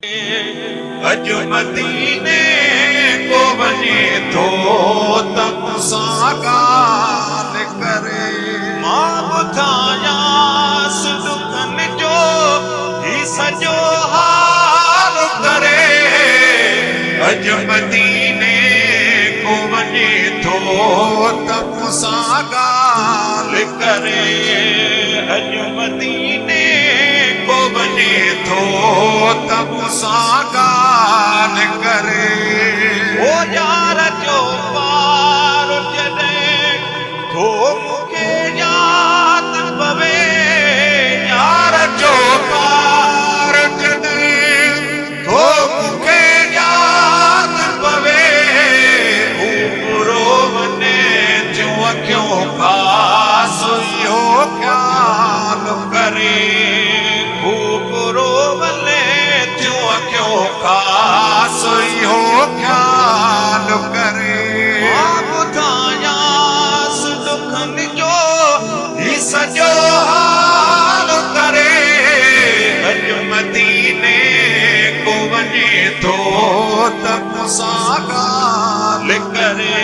अज मदीने को वञे थो त मूंसां ॻाल्हि करे। मां ॿुधायांसि दुखनि जो ही सॼो हाल करे। अज मदीने को वञे थो त मूंसां ॻाल्हि करे। अज मदीने को वञे थो त मूंसां ॻाल्हि करे। ओ यार जो पार जॾहिं थो मूंखे यादि पवे। यार जो पार जॾहिं थो मूंखे यादि पवे। हू बुरो वञे थियूं अखियूं खास इहो ख़्याल करे। हू बुरो वञे थियूं अखियूं खास इहो ख़्याल करे। मां ॿुधायांसि दुखनि जो ही सॼो हाल करे। अॼु मदीने को वञे थो त मूंसां ॻाल्हि करे।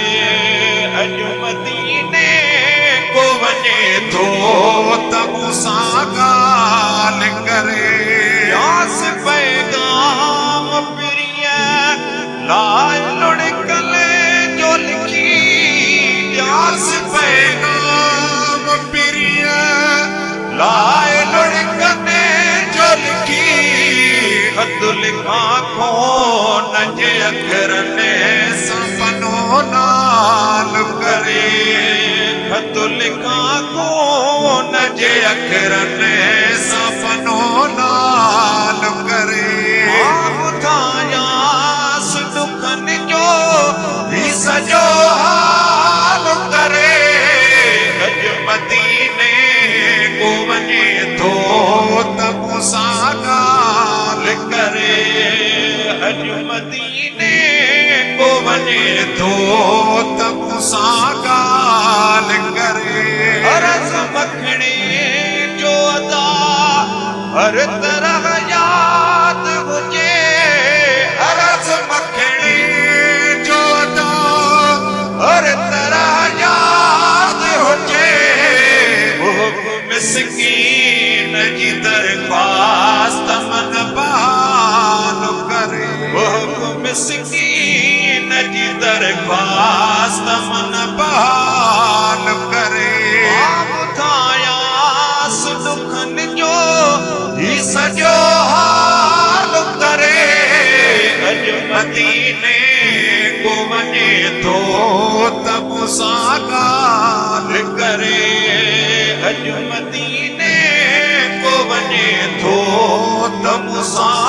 अॼु मदीने को वञे थो त मूंसां ॻाल्हि करे। यास पैगाम प्रिय लाइ लुढ़कले जो लिखी। यास पैगाम प्रिय लाइ लुढ़कले जो लिखी। ख़त लिखां कोन जे अखरनि सां पनो नाल करे। ख़त लिखां कोन जे अखरनि सां पनो नाल करे। मां ॿुधायांसि दुखनि जो ही सॼो हाल करे। अॼु मदीने को वञे थो त मूंसां ॻाल्हि करे। अॼु मदीने को वञे थो त मूंसां ॻाल्हि करे। अर्ज़ मखणे जो अदा हर तरह याद हुजे। अर्ज़ मखणे जो अदा हर तरह याद हुजे। मिस्कीन जी दरख़्वास्त मन बहाल करे। मिस्कीन जी दरख़्वास्त मन बहाल करे। मां ॿुधायांसि दुखनि जो ही सॼो हाल करे। अॼु मदीने को वञे थो त मूंसां ॻाल्हि करे। अॼु मदीने को वञे थो त मूंसां